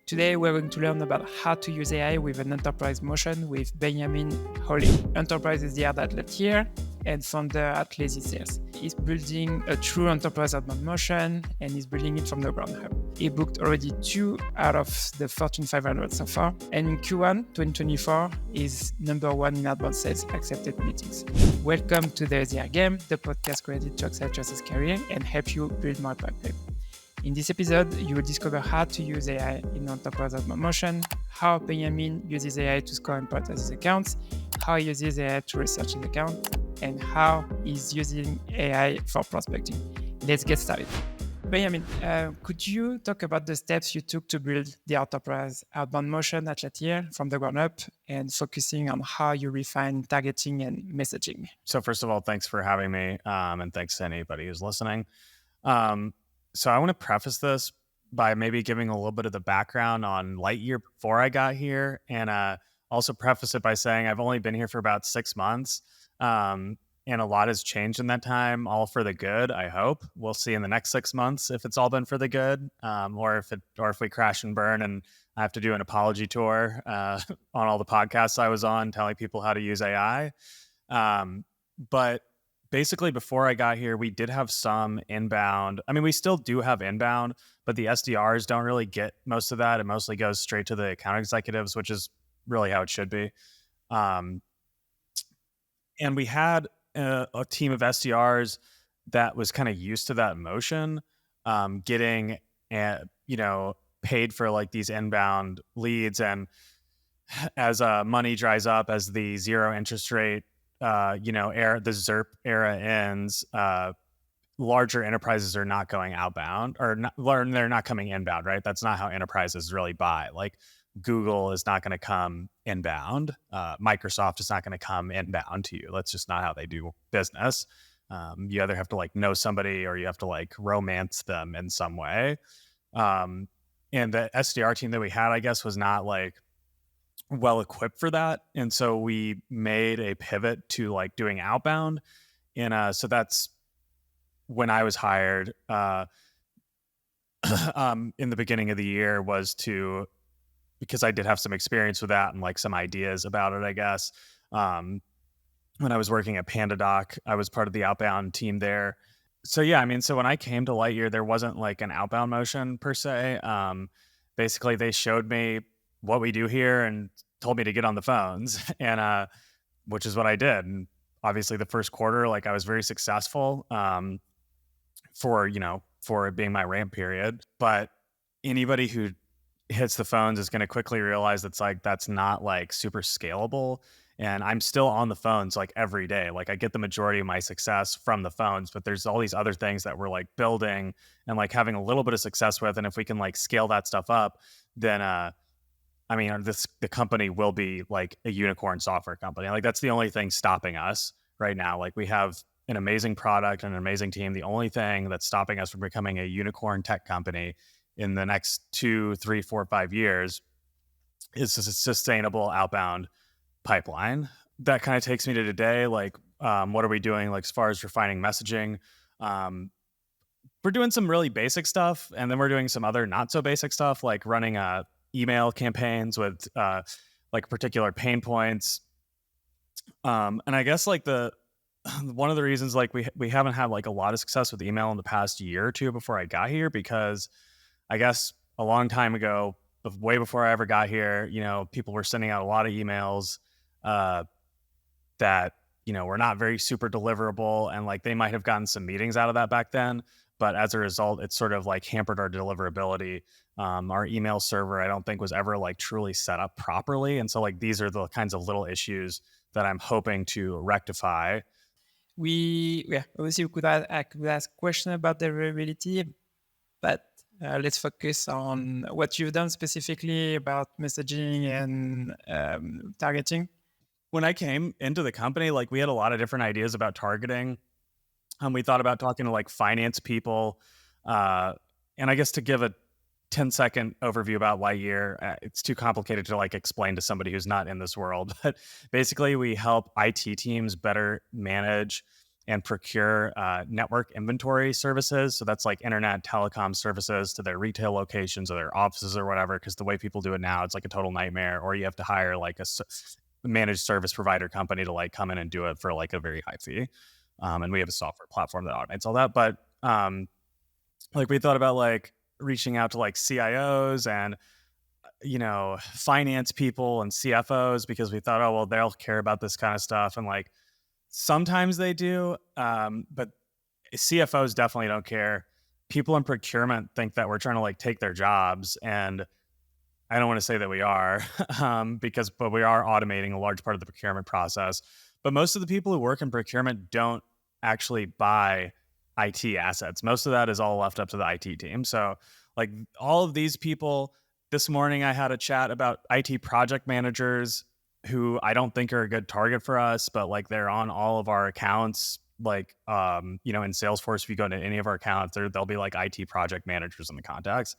Today, we're going to learn about how to use AI with an enterprise motion with Benyamin Holley, Enterprise SDR at Lightyear and founder at Lazy Sales. He's building a true enterprise outbound motion and he's building it from the ground up. He booked already 2 out of the Fortune 500 so far, and in Q1 2024 is number 1 in outbound sales accepted meetings. Welcome to the SDR Game, the podcast created to excite your sales career and help you build more impact. In this episode, you will discover how to use AI in enterprise outbound motion, how Benyamin uses AI to score and prioritize his accounts, how he uses AI to research his account, and how he's using AI for prospecting. Let's get started. Benyamin, could you talk about the steps you took to build the enterprise outbound motion at Lightyear from the ground up and focusing on how you refine targeting and messaging? So first of all, thanks for having me, and thanks to anybody who's listening. So I want to preface this by maybe giving a little bit of the background on Lightyear before I got here, and also preface it by saying I've only been here for about 6 months, and a lot has changed in that time, all for the good, I hope. We'll see in the next 6 months if it's all been for the good, or if we crash and burn and I have to do an apology tour on all the podcasts I was on telling people how to use AI. But basically, before I got here, we did have some inbound. I mean, we still do have inbound, but the SDRs don't really get most of that. It mostly goes straight to the account executives, which is really how it should be. And we had a team of SDRs that was kind of used to that motion, getting paid for like these inbound leads. And as money dries up, as the zero interest rate the ZERP era ends, larger enterprises are not going outbound, they're not coming inbound, right? That's not how enterprises really buy. Like Google is not going to come inbound. Microsoft is not going to come inbound to you. That's just not how they do business. You either have to like know somebody or you have to like romance them in some way. And the SDR team that we had, I guess, was not like well equipped for that, and so we made a pivot to like doing outbound, and so that's when I was hired in the beginning of the year, was because I did have some experience with that and like some ideas about it, I guess. When I was working at PandaDoc, I was part of the outbound team there. So yeah, I mean, so when I came to Lightyear, there wasn't like an outbound motion per se. Basically, they showed me what we do here and told me to get on the phones, and which is what I did. And obviously the first quarter, like I was very successful for it being my ramp period. But anybody who hits the phones is going to quickly realize that's not like super scalable. And I'm still on the phones like every day. Like I get the majority of my success from the phones, but there's all these other things that we're like building and like having a little bit of success with. And if we can like scale that stuff up, then the company will be like a unicorn software company. Like that's the only thing stopping us right now. Like we have an amazing product and an amazing team. The only thing that's stopping us from becoming a unicorn tech company in the next 2, 3, 4, 5 years is a sustainable outbound pipeline. That kind of takes me to today. Like, what are we doing? Like as far as refining messaging, we're doing some really basic stuff, and then we're doing some other not so basic stuff, like running email campaigns with like particular pain points. And I guess like one of the reasons like we haven't had like a lot of success with email in the past year or two before I got here, because I guess a long time ago, way before I ever got here, people were sending out a lot of emails that were not very super deliverable, and like they might have gotten some meetings out of that back then, but as a result, it sort of like hampered our deliverability. Our email server, I don't think, was ever like truly set up properly. And so like these are the kinds of little issues that I'm hoping to rectify. Obviously I could ask a question about deliverability, but let's focus on what you've done specifically about messaging and targeting. When I came into the company, like we had a lot of different ideas about targeting. We thought about talking to like finance people. And I guess to give a 10-second overview about Lightyear, it's too complicated to like explain to somebody who's not in this world. But basically, we help IT teams better manage and procure network inventory services. So that's like internet telecom services to their retail locations or their offices or whatever, because the way people do it now, it's like a total nightmare. Or you have to hire like a managed service provider company to like come in and do it for like a very high fee. And we have a software platform that automates all that. But like we thought about like reaching out to like CIOs and finance people and CFOs, because we thought, oh well, they'll care about this kind of stuff, and like sometimes they do, but CFOs definitely don't care. People in procurement think that we're trying to like take their jobs, and I don't want to say that we are, but we are automating a large part of the procurement process. But most of the people who work in procurement don't actually buy IT assets. Most of that is all left up to the IT team. So like all of these people, this morning I had a chat about IT project managers who I don't think are a good target for us, but like they're on all of our accounts. Like, in Salesforce, if you go into any of our accounts, there'll be like IT project managers in the contacts.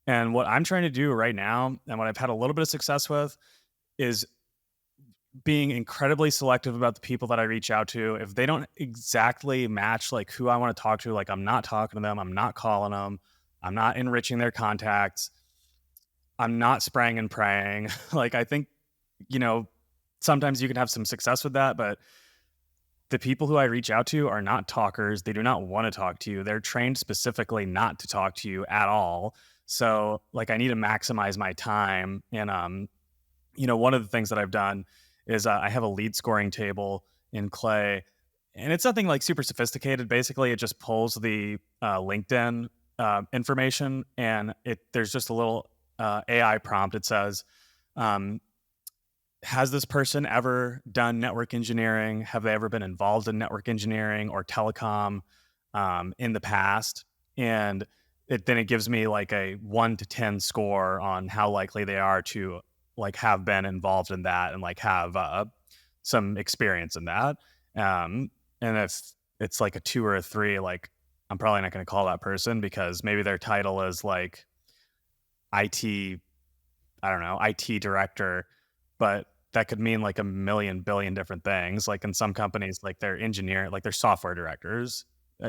And what I'm trying to do right now, and what I've had a little bit of success with, is being incredibly selective about the people that I reach out to. If they don't exactly match like who I want to talk to, like I'm not talking to them, I'm not calling them, I'm not enriching their contacts, I'm not spraying and praying. Like I think, sometimes you can have some success with that, but the people who I reach out to are not talkers. They do not want to talk to you. They're trained specifically not to talk to you at all. So like I need to maximize my time. And, one of the things that I've done is I have a lead scoring table in Clay, and it's nothing like super sophisticated. Basically, it just pulls the LinkedIn information, and there's just a little AI prompt. It says, has this person ever done network engineering? Have they ever been involved in network engineering or telecom in the past? And then it gives me like a 1 to 10 score on how likely they are to like have been involved in that and like have some experience in that. And if it's like a 2 or a 3, like I'm probably not going to call that person, because maybe their title is like IT, I don't know, IT director, but that could mean like a million billion different things. Like in some companies, like they're like they're software directors,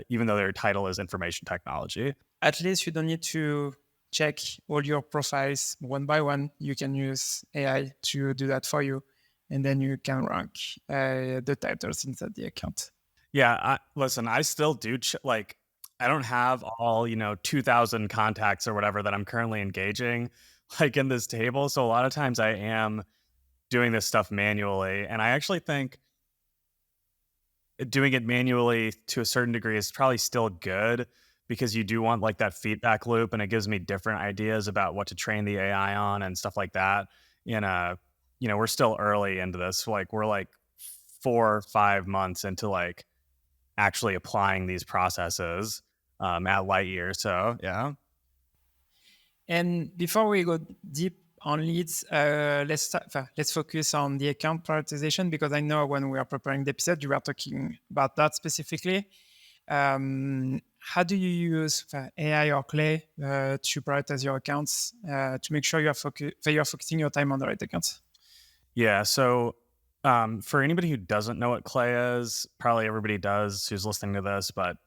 even though their title is information technology. At least you don't need to check all your profiles one by one. You can use AI to do that for you, and then you can rank the titles inside the account. Yeah, listen, I still do like I don't have all 2,000 contacts or whatever that I'm currently engaging like in this table. So a lot of times I am doing this stuff manually, and I actually think doing it manually to a certain degree is probably still good, because you do want like that feedback loop, and it gives me different ideas about what to train the AI on and stuff like that. And we're still early into this. Like we're like 4 or 5 months into like actually applying these processes at Lightyear. So yeah. And before we go deep on leads, let's focus on the account prioritization, because I know when we are preparing the episode, you were talking about that specifically. How do you use AI or Clay to prioritize your accounts to make sure you're focusing your time on the right accounts? Yeah. So for anybody who doesn't know what Clay is, probably everybody does who's listening to this, but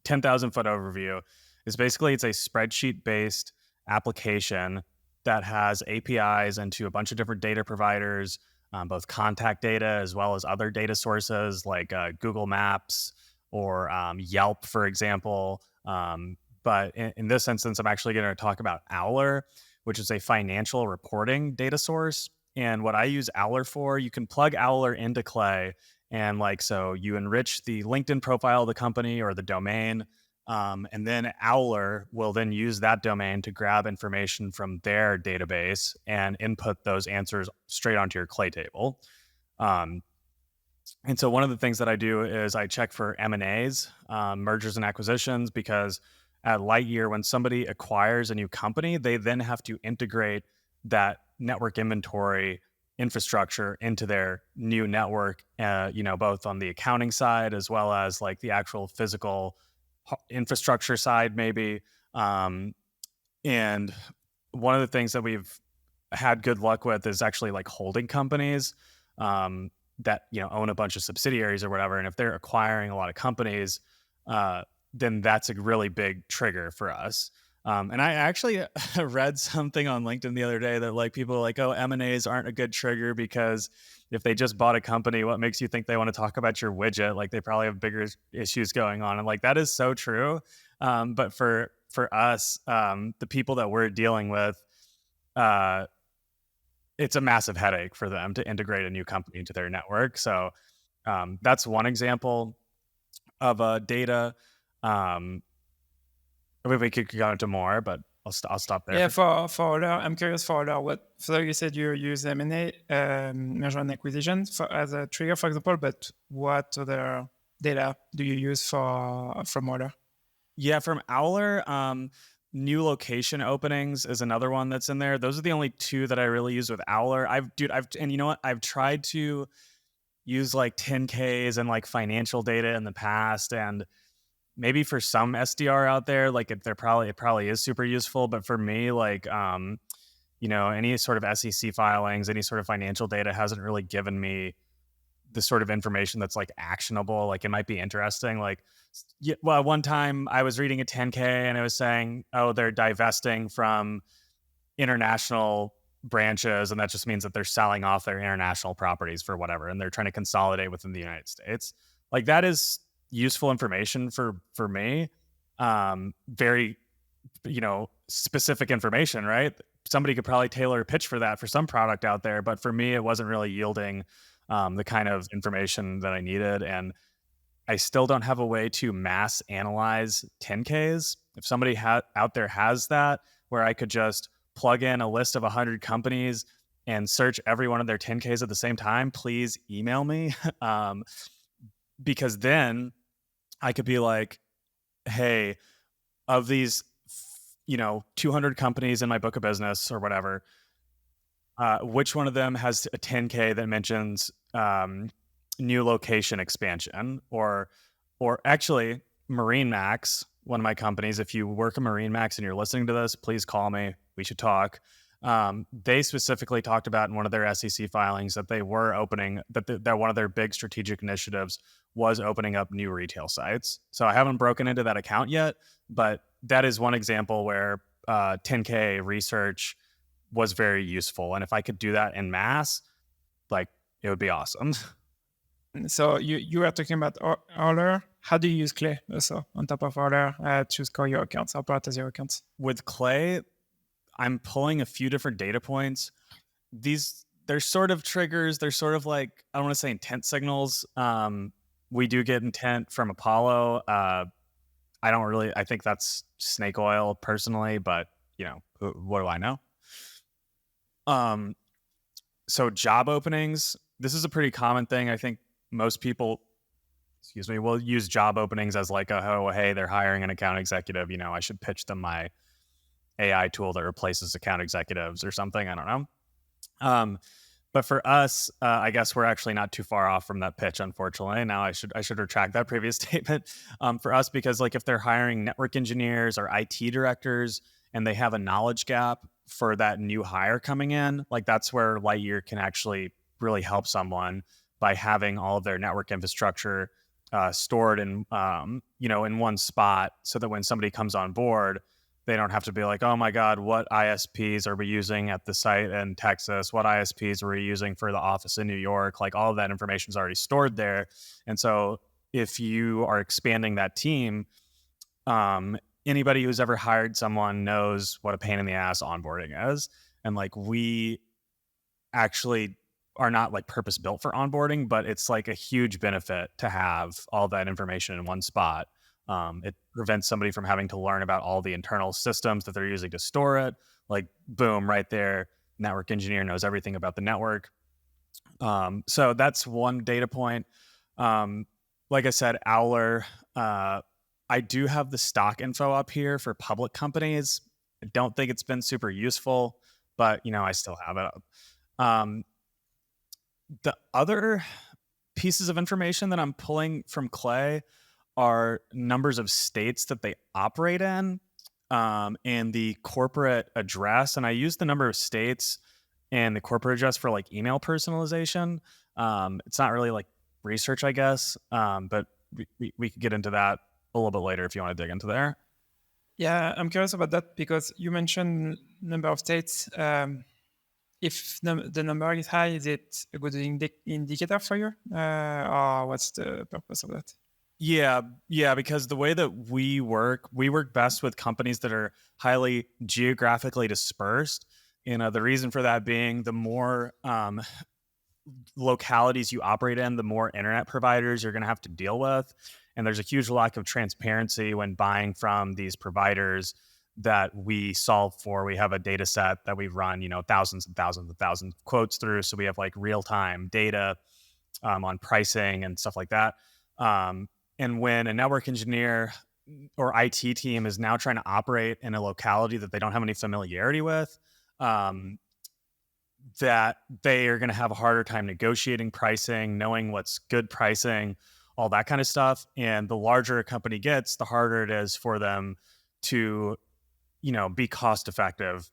10,000 foot overview is basically it's a spreadsheet based application that has APIs into a bunch of different data providers, both contact data as well as other data sources like Google Maps or Yelp, for example. But in this instance, I'm actually going to talk about Owler, which is a financial reporting data source. And what I use Owler for, you can plug Owler into Clay, and like so you enrich the LinkedIn profile of the company or the domain. And then Owler will then use that domain to grab information from their database and input those answers straight onto your Clay table. And so one of the things that I do is I check for M&As, mergers and acquisitions, because at Lightyear, when somebody acquires a new company, they then have to integrate that network inventory infrastructure into their new network, both on the accounting side as well as like the actual physical infrastructure side, maybe. And one of the things that we've had good luck with is actually like holding companies. that own a bunch of subsidiaries or whatever, and if they're acquiring a lot of companies, then that's a really big trigger for us. And I actually read something on LinkedIn the other day that like people are like, oh, M&As aren't a good trigger because if they just bought a company, what makes you think they want to talk about your widget? Like they probably have bigger issues going on, and like that is so true. But for us, the people that we're dealing with, uh, it's a massive headache for them to integrate a new company into their network. So that's one example of data. Um, we could go into more, but I'll stop there. Yeah, for other, I'm curious for other what. So you said you use M&A, merger and acquisition as a trigger, for example. But what other data do you use from other? Yeah, from Owler, new location openings is another one that's in there. Those are the only two that I really use with Owler. And you know what? I've tried to use like 10Ks and like financial data in the past, and maybe for some SDR out there, like it probably is super useful. But for me, like any sort of SEC filings, any sort of financial data hasn't really given me the sort of information that's like actionable. Like it might be interesting. Like, yeah, well, one time I was reading a 10K and it was saying, oh, they're divesting from international branches, and that just means that they're selling off their international properties for whatever, and they're trying to consolidate within the United States. Like that is useful information for me. Very specific information, right? Somebody could probably tailor a pitch for that for some product out there, but for me, it wasn't really yielding the kind of information that I needed. And I still don't have a way to mass analyze 10Ks. If somebody out there has that, where I could just plug in a list of 100 companies and search every one of their 10Ks at the same time, please email me. Because then I could be like, hey, of these 200 companies in my book of business or whatever, which one of them has a 10K that mentions new location expansion, or actually MarineMax, one of my companies. If you work at MarineMax and you're listening to this, please call me. We should talk. They specifically talked about in one of their SEC filings that they were opening, that one of their big strategic initiatives was opening up new retail sites. So I haven't broken into that account yet, but that is one example where 10K research was very useful. And if I could do that in mass, like it would be awesome. So you were talking about Euler. How do you use Clay also on top of Euler to score your accounts or prioritize your accounts? With Clay, I'm pulling a few different data points. They're sort of triggers. They're sort of like, I don't want to say intent signals. We do get intent from Apollo. I think that's snake oil personally, but what do I know? So job openings, this is a pretty common thing. I think most people, will use job openings as like hey, they're hiring an account executive. I should pitch them my AI tool that replaces account executives or something. I don't know. But for us, I guess we're actually not too far off from that pitch, unfortunately. Now I should retract that previous statement. For us, because like if they're hiring network engineers or IT directors and they have a knowledge gap for that new hire coming in, like that's where Lightyear can actually really help someone by having all of their network infrastructure stored in in one spot, so that when somebody comes on board, they don't have to be like, oh my God, what ISPs are we using at the site in Texas? What ISPs are we using for the office in New York? Like all of that information is already stored there. And so if you are expanding that team, anybody who's ever hired someone knows what a pain in the ass onboarding is. And like we actually are not like purpose built for onboarding, but it's like a huge benefit to have all that information in one spot. It prevents somebody from having to learn about all the internal systems that they're using to store it. Like, boom, right there. Network engineer knows everything about the network. So that's one data point. Like I said, Owler, I do have the stock info up here for public companies. I don't think it's been super useful, but I still have it up. The other pieces of information that I'm pulling from Clay are numbers of states that they operate in, and the corporate address. And I use the number of states and the corporate address for like email personalization. It's not really like research, I guess, but we could get into that a little bit later if you want to dig into there. Yeah, I'm curious about that because you mentioned number of states. If the number is high, is it a good indicator for you, or what's the purpose of that? Yeah, because the way that we work best with companies that are highly geographically dispersed. And the reason for that being the more localities you operate in, the more internet providers you're going to have to deal with. And there's a huge lack of transparency when buying from these providers that we solve for. We have a data set that we run, thousands and thousands and thousands of quotes through. So we have like real time data on pricing and stuff like that. And when a network engineer or IT team is now trying to operate in a locality that they don't have any familiarity with, that they are going to have a harder time negotiating pricing, knowing what's good pricing, all that kind of stuff. And the larger a company gets, the harder it is for them to, be cost effective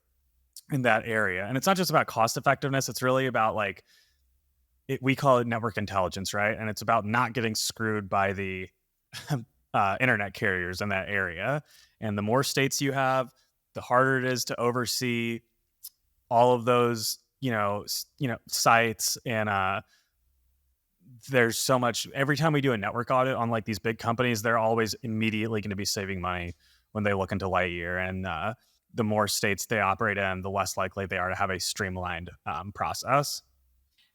in that area. And it's not just about cost effectiveness. It's really about like, we call it network intelligence, right? And it's about not getting screwed by the internet carriers in that area. And the more states you have, the harder it is to oversee all of those, sites. And there's so much. Every time we do a network audit on like these big companies, they're always immediately going to be saving money when they look into Lightyear. And the more states they operate in, the less likely they are to have a streamlined process.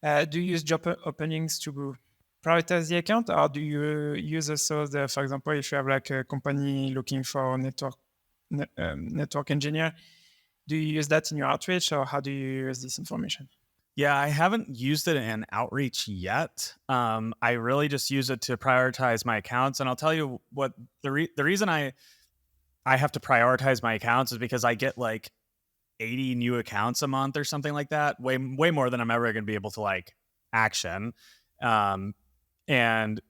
Do you use job openings to prioritize the account, or do you use also for example, if you have like a company looking for a network engineer, do you use that in your outreach, or how do you use this information? Yeah, I haven't used it in outreach yet. I really just use it to prioritize my accounts, and I'll tell you what the reason I have to prioritize my accounts is because I get like 80 new accounts a month or something like that, way more than I'm ever going to be able to like action. And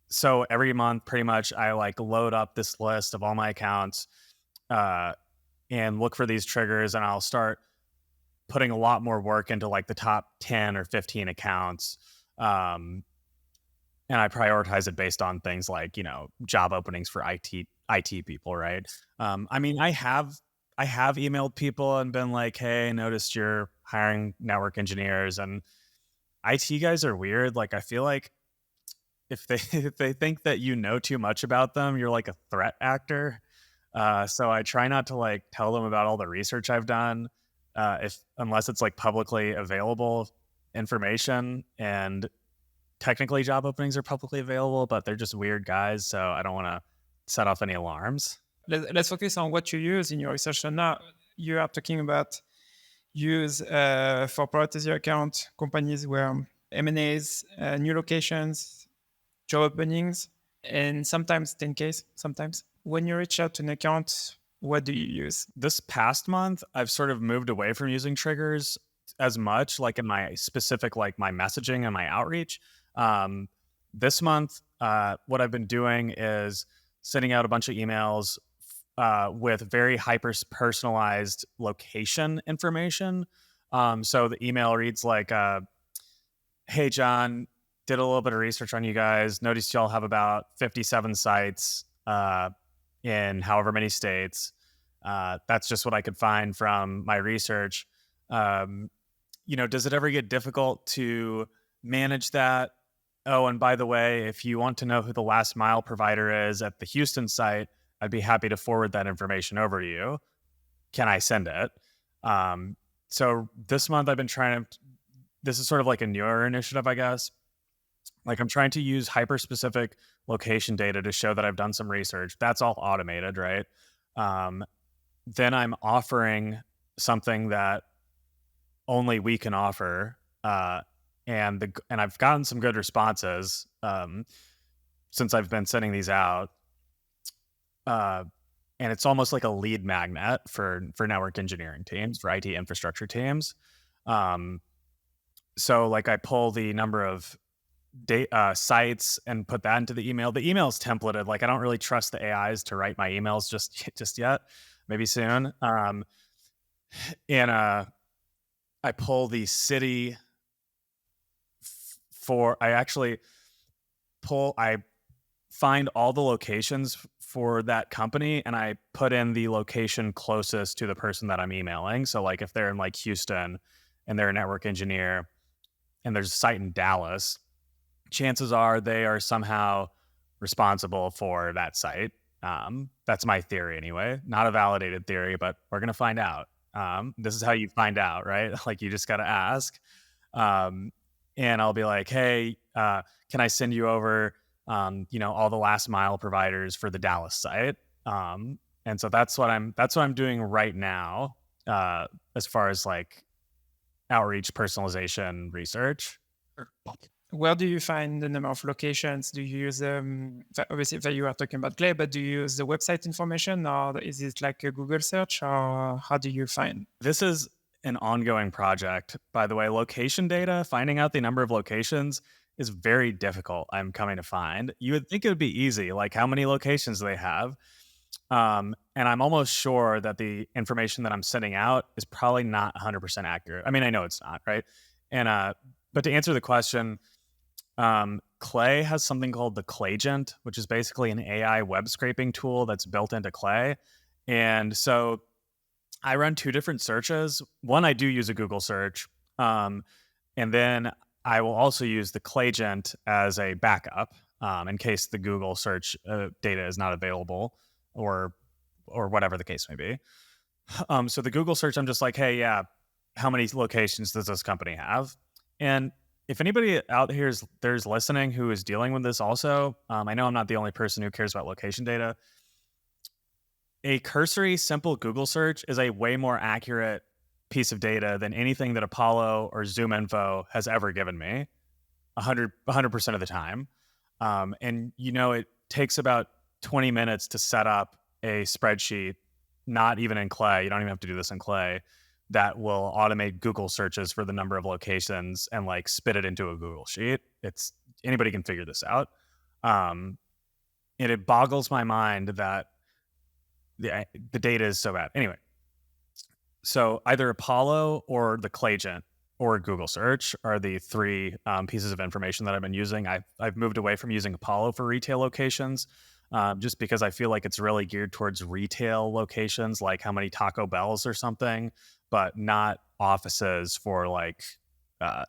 so every month, pretty much, I like load up this list of all my accounts and look for these triggers, and I'll start putting a lot more work into like the top 10 or 15 accounts. And I prioritize it based on things like, job openings for IT people, right? I mean, I have emailed people and been like, hey, I noticed you're hiring network engineers, and IT guys are weird. Like, I feel like if they if they think that you know too much about them, you're like a threat actor. So I try not to like tell them about all the research I've done, unless it's like publicly available information. And technically, job openings are publicly available, but they're just weird guys. So I don't want to set off any alarms. Let's focus on what you use in your research. So now you are talking about use for prioritize your account companies where M&As, new locations, job openings, and sometimes 10Ks. Sometimes when you reach out to an account, what do you use? This past month, I've sort of moved away from using triggers as much, like in my specific, like my messaging and my outreach. This month, what I've been doing is sending out a bunch of emails with very hyper personalized location information. So the email reads like, hey, John, did a little bit of research on you guys. Noticed y'all have about 57 sites in however many states. That's just what I could find from my research. Does it ever get difficult to manage that? Oh, and by the way, if you want to know who the last mile provider is at the Houston site, I'd be happy to forward that information over to you. Can I send it? So this month I've been this is sort of like a newer initiative, I guess. Like I'm trying to use hyper-specific location data to show that I've done some research. That's all automated, right? Then I'm offering something that only we can offer, and I've gotten some good responses since I've been sending these out. And it's almost like a lead magnet for network engineering teams, for IT infrastructure teams. So like I pull the number of sites and put that into the email. The email is templated. Like I don't really trust the AIs to write my emails just yet. Maybe soon. And I pull the city I find all the locations for that company, and I put in the location closest to the person that I'm emailing. So like if they're in like Houston and they're a network engineer and there's a site in Dallas, chances are they are somehow responsible for that site. That's my theory anyway. Not a validated theory, but we're going to find out. This is how you find out, right? Like you just got to ask. And I'll be like, hey, can I send you over, all the last mile providers for the Dallas site? And so that's what I'm doing right now, as far as like outreach, personalization, research. Where do you find the number of locations? Do you use obviously that you are talking about Clay, but do you use the website information, or is it like a Google search, or how do you find? This is an ongoing project, by the way. Location data, finding out the number of locations is very difficult, I'm coming to find. You would think it would be easy, like how many locations do they have? And I'm almost sure that the information that I'm sending out is probably not 100% accurate. I mean, I know it's not, right? And but to answer the question, Clay has something called the Claygent, which is basically an AI web scraping tool that's built into Clay. And so I run two different searches. One, I do use a Google search. And then I will also use the Claygent as a backup, in case the Google search data is not available, or whatever the case may be. So the Google search, I'm just like, hey, yeah, how many locations does this company have? And if anybody out here there's listening who is dealing with this also, I know I'm not the only person who cares about location data. A cursory, simple Google search is a way more accurate piece of data than anything that Apollo or Zoom Info has ever given me, 100% of the time. And it takes about 20 minutes to set up a spreadsheet, not even in Clay. You don't even have to do this in Clay, that will automate Google searches for the number of locations and like spit it into a Google sheet. Anybody can figure this out. And it boggles my mind that the data is so bad. Anyway, so either Apollo or the Claygent or Google search are the three pieces of information that I've been using. I've moved away from using Apollo for retail locations, just because I feel like it's really geared towards retail locations, like how many Taco Bells or something, but not offices for like,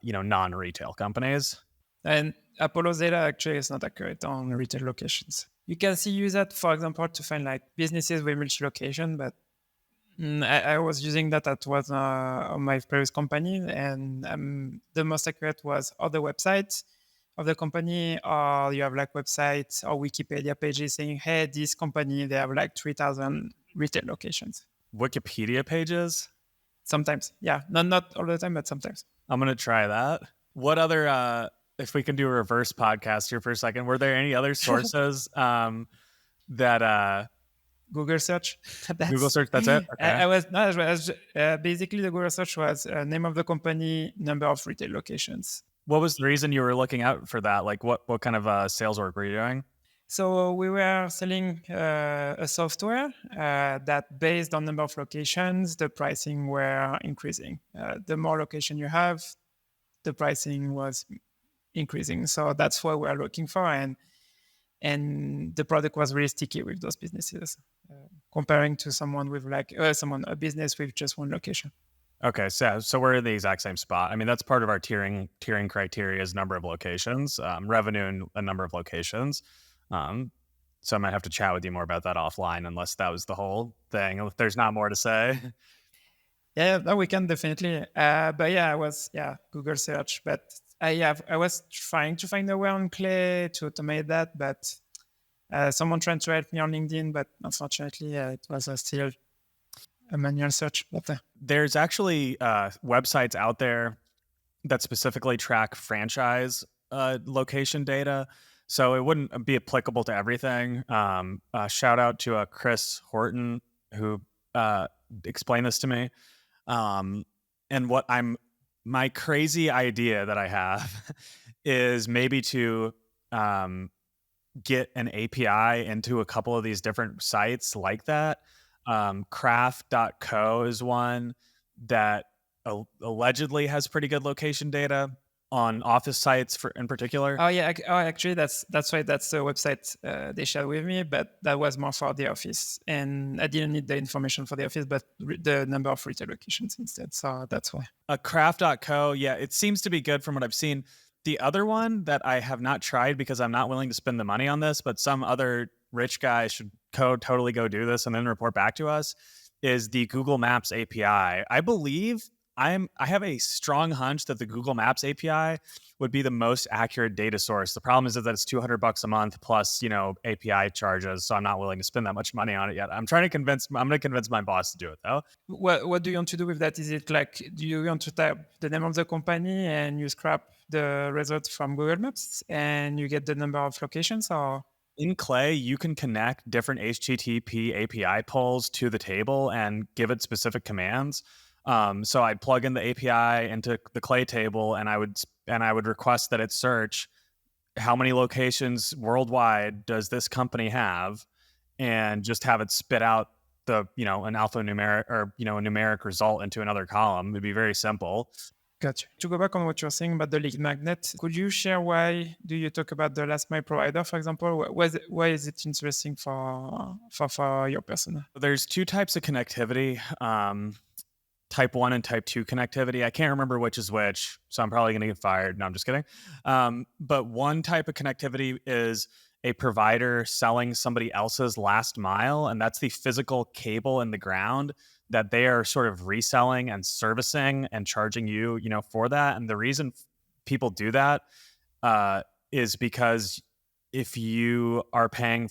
non-retail companies. And Apollo's data actually is not accurate on retail locations. You can see use that, for example, to find like businesses with multi-location, but I was using that at was on my previous company, and the most accurate was other websites of the company, or you have like websites or Wikipedia pages saying, hey, this company, they have like 3,000 retail locations. Wikipedia pages? Sometimes, yeah. Not all the time, but sometimes. I'm going to try that. What other, if we can do a reverse podcast here for a second, were there any other sources that... Google search. Google search, that's it? Okay. Basically the Google search was name of the company, number of retail locations. What was the reason you were looking out for that? Like what kind of sales work were you doing? So we were selling a software that based on number of locations, the pricing were increasing. The more location you have, the pricing was increasing. So that's what we're looking for. And the product was really sticky with those businesses, comparing to someone with a business with just one location. Okay, so we're in the exact same spot. I mean, that's part of our tiering criteria is number of locations, revenue, and a number of locations. So I might have to chat with you more about that offline, unless that was the whole thing. If there's not more to say. Yeah, no, we can definitely. But yeah, Google search. But I was trying to find a way on Clay to automate that, but someone tried to help me on LinkedIn, but unfortunately, it was still a manual search. But there's actually websites out there that specifically track franchise location data, so it wouldn't be applicable to everything. Shout out to Chris Horton, who explained this to me. And my crazy idea that I have is maybe to get an API into a couple of these different sites like that. Craft.co is one that allegedly has pretty good location data on office sites in particular. Oh yeah, actually that's right. That's the website they shared with me, but that was more for the office, and I didn't need the information for the office, but the number of retail locations instead. So that's why. Craft.co, yeah, it seems to be good from what I've seen. The other one that I have not tried because I'm not willing to spend the money on this, but some other rich guy should totally go do this and then report back to us, is the Google Maps API. I believe I have a strong hunch that the Google Maps API would be the most accurate data source. The problem is that it's $200 a month plus, API charges. So I'm not willing to spend that much money on it yet. I'm going to convince my boss to do it though. What do you want to do with that? Is it like, do you want to type the name of the company and you scrap the results from Google Maps and you get the number of locations, or? In Clay, you can connect different HTTP API polls to the table and give it specific commands. So I'd plug in the API into the Clay table, and I would request that it search how many locations worldwide does this company have, and just have it spit out the an alphanumeric or a numeric result into another column. It'd be very simple. Gotcha. To go back on what you're saying about the lead magnet, could you share why do you talk about the last mile provider, for example? Why is it interesting for your persona? There's two types of connectivity. Type 1 and type 2 connectivity. I can't remember which is which, so I'm probably going to get fired. No, I'm just kidding. But one type of connectivity is a provider selling somebody else's last mile, and that's the physical cable in the ground that they are sort of reselling and servicing and charging you, for that. And the reason people do that is because if you are paying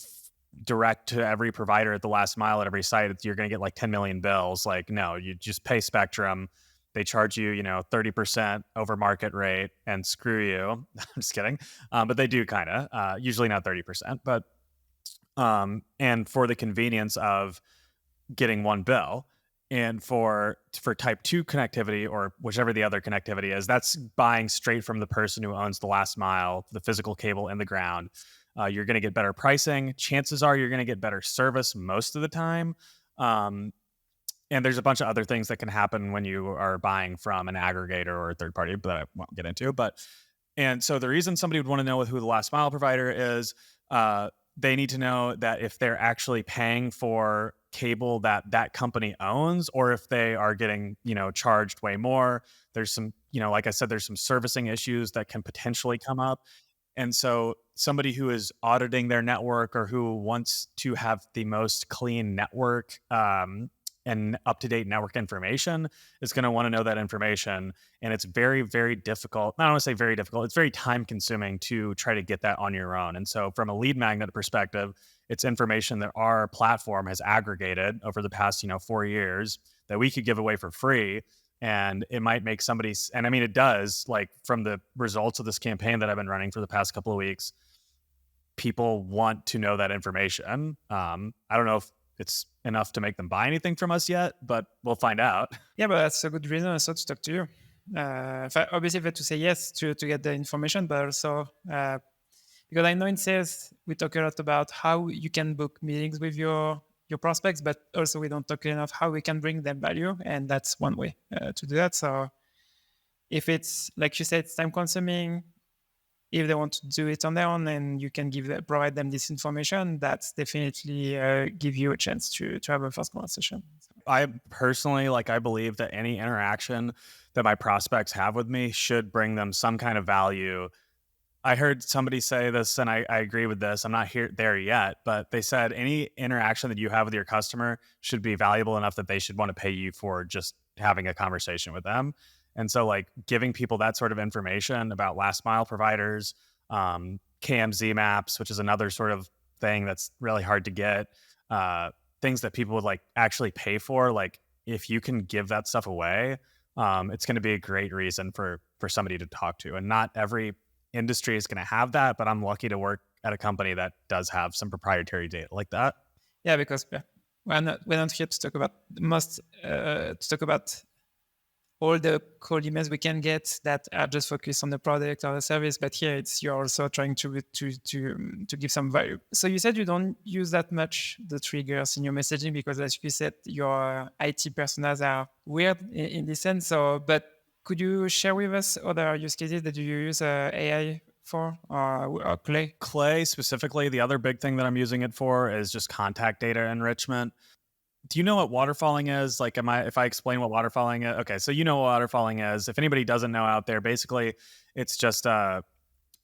direct to every provider at the last mile at every site, you're going to get like 10 million bills. Like, no, you just pay Spectrum. They charge you, 30% over market rate, and screw you. I'm just kidding. But they do kind of, usually not 30%, but, and for the convenience of getting one bill. And for type 2 connectivity, or whichever the other connectivity is, that's buying straight from the person who owns the last mile, the physical cable in the ground. You're going to get better pricing. Chances are you're going to get better service most of the time. And there's a bunch of other things that can happen when you are buying from an aggregator or a third party that I won't get into. And so the reason somebody would want to know who the last mile provider is, they need to know that if they're actually paying for cable that company owns, or if they are getting, charged way more. There's some, like I said, there's some servicing issues that can potentially come up. And so somebody who is auditing their network, or who wants to have the most clean network and up-to-date network information, is going to want to know that information. And it's very, very difficult. I don't want to say very difficult. It's very time-consuming to try to get that on your own. And so from a lead magnet perspective, it's information that our platform has aggregated over the past, 4 years that we could give away for free. And it might make somebody's, and I mean, it does, like from the results of this campaign that I've been running for the past couple of weeks, people want to know that information. I don't know if it's enough to make them buy anything from us yet, but we'll find out. Yeah, but that's a good reason also to talk to you. Obviously, we have to say yes to get the information, but also because I know in sales, we talk a lot about how you can book meetings with your prospects, but also we don't talk enough how we can bring them value. And that's one way to do that. So if it's, like you said, it's time consuming, if they want to do it on their own and you can provide them this information, that's definitely give you a chance to have a first conversation. I personally, I believe that any interaction that my prospects have with me should bring them some kind of value. I heard somebody say this, and I agree with this. I'm not there yet, but they said any interaction that you have with your customer should be valuable enough that they should want to pay you for just having a conversation with them. And so giving people that sort of information about last mile providers, KMZ maps, which is another sort of thing that's really hard to get, things that people would actually pay for. If you can give that stuff away, it's going to be a great reason for somebody to talk to. And not every industry is going to have that, but I'm lucky to work at a company that does have some proprietary data like that. Yeah, because we're not here to talk about all the cold emails we can get that are just focused on the product or the service, but here you're also trying to give some value. So you said you don't use that much the triggers in your messaging because, as you said, your IT personas are weird in this sense. So, but could you share with us other use cases that you use AI for or Clay? Clay specifically, the other big thing that I'm using it for is just contact data enrichment. Do you know what waterfalling is? Like, if I explain what waterfalling is? Okay, so you know what waterfalling is. If anybody doesn't know out there, basically it's just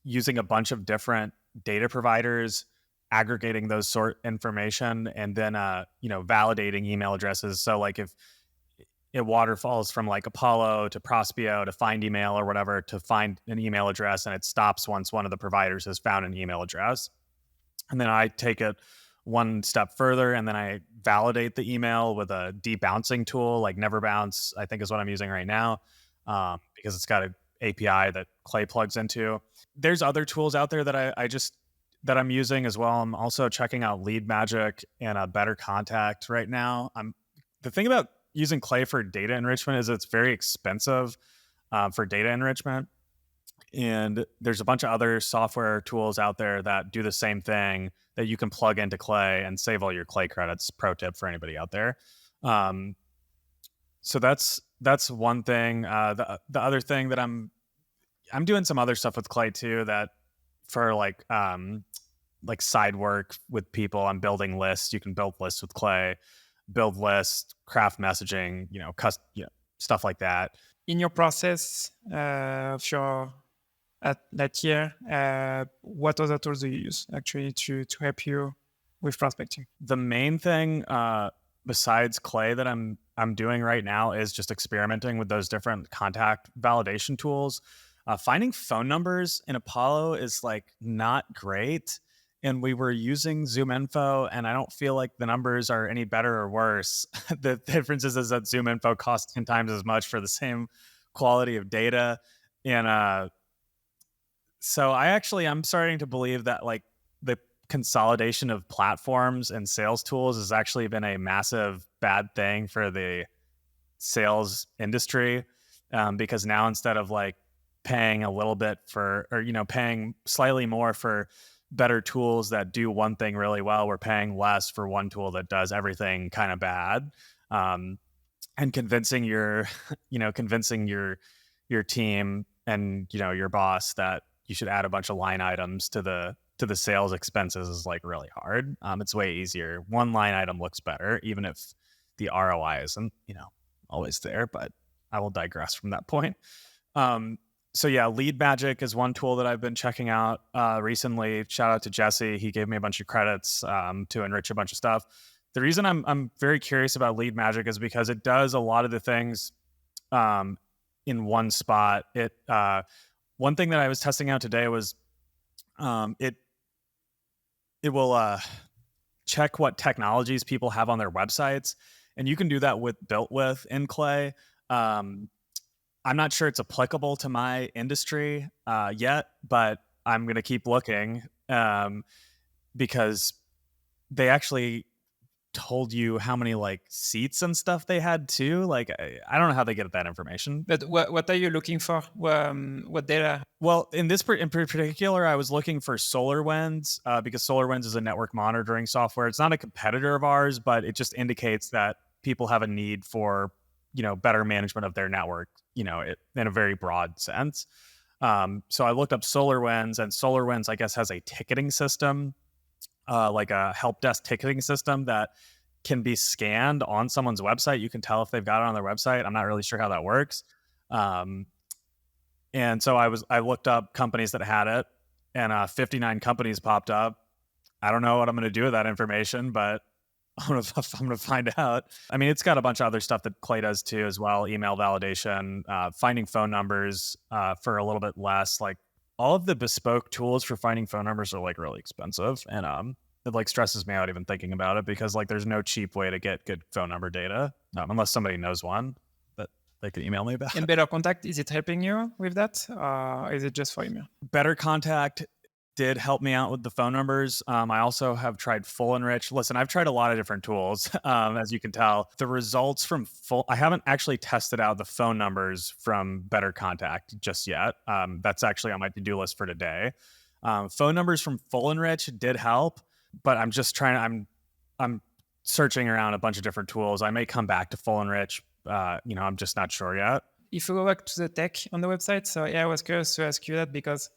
using a bunch of different data providers, aggregating those sort information, and then validating email addresses. So like if it waterfalls from like Apollo to Prospeo to find email or whatever to find an email address, and it stops once one of the providers has found an email address. And then I take it one step further, and then I validate the email with a debouncing tool like Never Bounce, I think is what I'm using right now, because it's got an API that Clay plugs into. There's other tools out there that that I'm using as well. I'm also checking out Lead Magic and a Better Contact right now. The thing about using Clay for data enrichment is it's very expensive for data enrichment. And there's a bunch of other software tools out there that do the same thing that you can plug into Clay and save all your Clay credits. Pro tip for anybody out there. So that's one thing. The other thing that I'm doing some other stuff with Clay too, that for like side work with people. I'm building lists. You can build lists with Clay, build lists, craft messaging, stuff like that. In your process of your at Lightyear, what other tools do you use actually to help you with prospecting? The main thing besides Clay that I'm doing right now is just experimenting with those different contact validation tools. Finding phone numbers in Apollo is like not great. And we were using ZoomInfo, and I don't feel like the numbers are any better or worse. The difference is that ZoomInfo costs 10 times as much for the same quality of data. And so I'm starting to believe that like the consolidation of platforms and sales tools has actually been a massive bad thing for the sales industry, because now instead of like paying a little bit paying slightly more for better tools that do one thing really well, we're paying less for one tool that does everything kind of bad. And convincing your team and your boss that you should add a bunch of line items to the sales expenses is like really hard. It's way easier. One line item looks better, even if the ROI isn't, always there, but I will digress from that point. So yeah, Lead Magic is one tool that I've been checking out recently. Shout out to Jesse. He gave me a bunch of credits to enrich a bunch of stuff. The reason I'm very curious about Lead Magic is because it does a lot of the things in one spot. One thing that I was testing out today was it will check what technologies people have on their websites, and you can do that with built with in Clay. I'm not sure it's applicable to my industry yet, but I'm going to keep looking because they actually told you how many like seats and stuff they had too. Like, I don't know how they get that information. But what are you looking for? What data? Well, in particular, I was looking for SolarWinds because SolarWinds is a network monitoring software. It's not a competitor of ours, but it just indicates that people have a need for better management of their network, in a very broad sense. So I looked up SolarWinds, and SolarWinds, I guess, has a ticketing system, like a help desk ticketing system that can be scanned on someone's website. You can tell if they've got it on their website. I'm not really sure how that works. And so I looked up companies that had it, and 59 companies popped up. I don't know what I'm going to do with that information, but I'm going to find out. I mean, it's got a bunch of other stuff that Clay does too as well. Email validation, finding phone numbers for a little bit less. Like all of the bespoke tools for finding phone numbers are like really expensive. And it like stresses me out even thinking about it because like there's no cheap way to get good phone number data unless somebody knows one that they can email me about. And Better Contact, is it helping you with that? Or is it just for email? Better Contact did help me out with the phone numbers. I also have tried Full Enrich. Listen, I've tried a lot of different tools, as you can tell. The results from I haven't actually tested out the phone numbers from Better Contact just yet. That's actually on my to-do list for today. Phone numbers from Full Enrich did help, but I'm just I'm searching around a bunch of different tools. I may come back to Full Enrich. I'm just not sure yet. If you go back to the tech on the website, so yeah, I was curious to ask you that because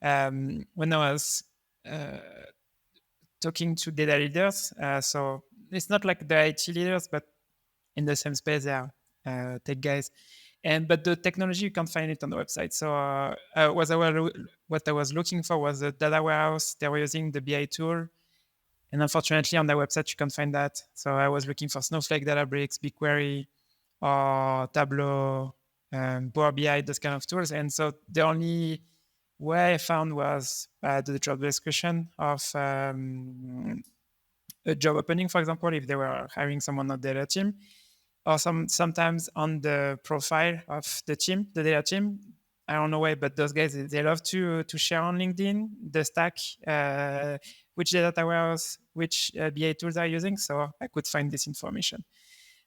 when I was talking to data leaders, so it's not like the IT leaders, but in the same space, they are tech guys. But the technology, you can't find it on the website. So what I was looking for was a data warehouse. They were using the BI tool. And unfortunately, on their website, you can't find that. So I was looking for Snowflake, Databricks, BigQuery, or Tableau, Power BI, those kind of tools. And so the only way I found was the job description of a job opening, for example, if they were hiring someone on the data team, or sometimes on the profile of the team, the data team. I don't know why, but those guys, they love to share on LinkedIn the stack, which data warehouse, which BI tools are using. So I could find this information.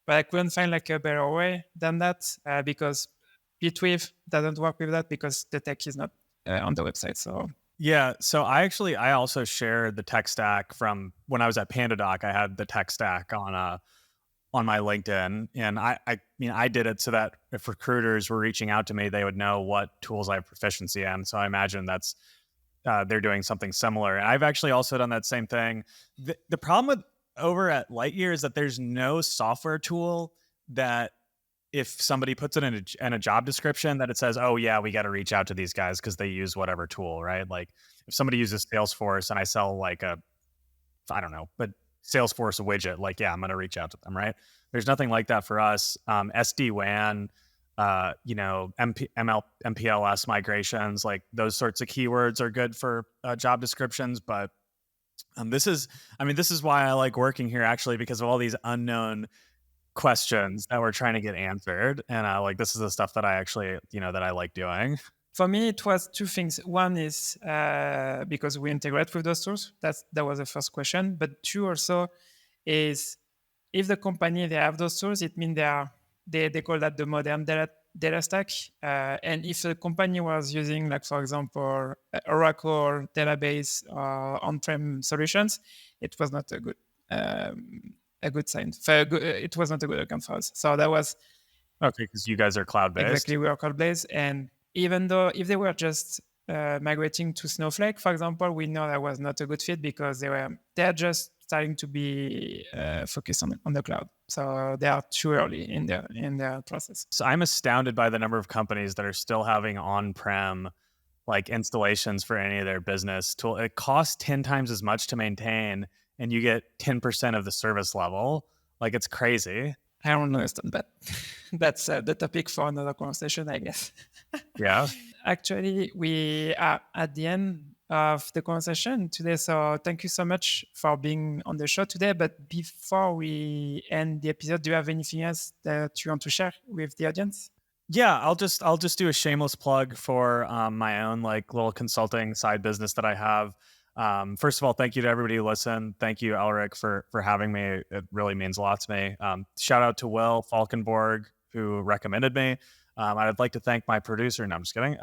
But I couldn't find like a better way than that because Bitweave doesn't work with that because the tech is not on the website. So yeah, so I also shared the tech stack from when I was at PandaDoc. I had the tech stack on my LinkedIn, and I did it so that if recruiters were reaching out to me, they would know what tools I have proficiency in. So I imagine that's they're doing something similar. And I've actually also done that same thing. The problem with over at Lightyear is that there's no software tool that if somebody puts it in a job description that it says, oh yeah, we got to reach out to these guys because they use whatever tool, right? Like if somebody uses Salesforce and I sell like but Salesforce widget, like, yeah, I'm going to reach out to them, right? There's nothing like that for us. SD-WAN, MPLS migrations, like those sorts of keywords are good for job descriptions. But this is why I like working here actually, because of all these unknown questions that we're trying to get answered. And this is the stuff that I actually, that I like doing. For me, it was two things. One is because we integrate with those tools. That was the first question. But two also is if the company, they have those tools, it means they call that the modern data stack. And if the company was using, like, for example, Oracle database or on-prem solutions, it was not a good sign. It was not a good account for us. So that was... Okay, because you guys are cloud-based. Exactly, we are cloud-based. And even though if they were just migrating to Snowflake, for example, we know that was not a good fit because they're just starting to be focused on the cloud. So they are too early in their process. So I'm astounded by the number of companies that are still having on-prem like installations for any of their business tool. It costs 10 times as much to maintain and you get 10% of the service level. Like it's crazy. I don't understand that. That's the topic for another conversation, I guess. Yeah. Actually, we are at the end of the conversation today. So thank you so much for being on the show today. But before we end the episode, do you have anything else that you want to share with the audience? Yeah, I'll just do a shameless plug for my own like little consulting side business that I have. First of all, thank you to everybody who listened. Thank you, Elric, for having me. It really means a lot to me. Shout out to Will Falkenborg, who recommended me. I'd like to thank my producer. No, I'm just kidding.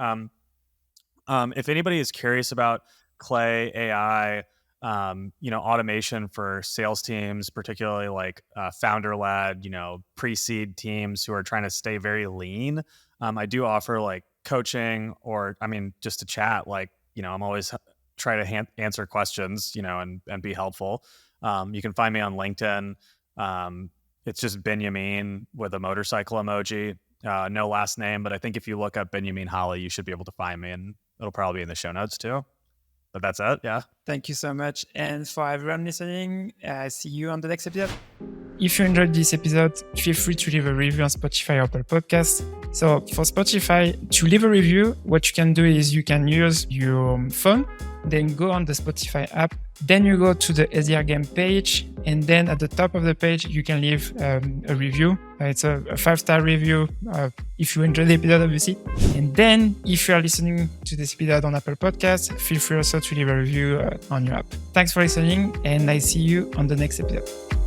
If anybody is curious about Clay AI, automation for sales teams, particularly like founder-led, pre-seed teams who are trying to stay very lean, I do offer like coaching or, just to chat. Like, I'm always try to answer questions, and be helpful. You can find me on LinkedIn. It's just Benyamin with a motorcycle emoji. No last name, but I think if you look up Benyamin Holley, you should be able to find me, and it'll probably be in the show notes too. But that's it. Yeah. Thank you so much. And for everyone listening, see you on the next episode. If you enjoyed this episode, feel free to leave a review on Spotify or Apple Podcasts. So for Spotify, to leave a review, what you can do is you can use your phone then go on the Spotify app. Then you go to the SDR game page, and then at the top of the page, you can leave a review. It's a 5-star review if you enjoy the episode, obviously. And then if you are listening to this episode on Apple Podcasts, feel free also to leave a review on your app. Thanks for listening, and I see you on the next episode.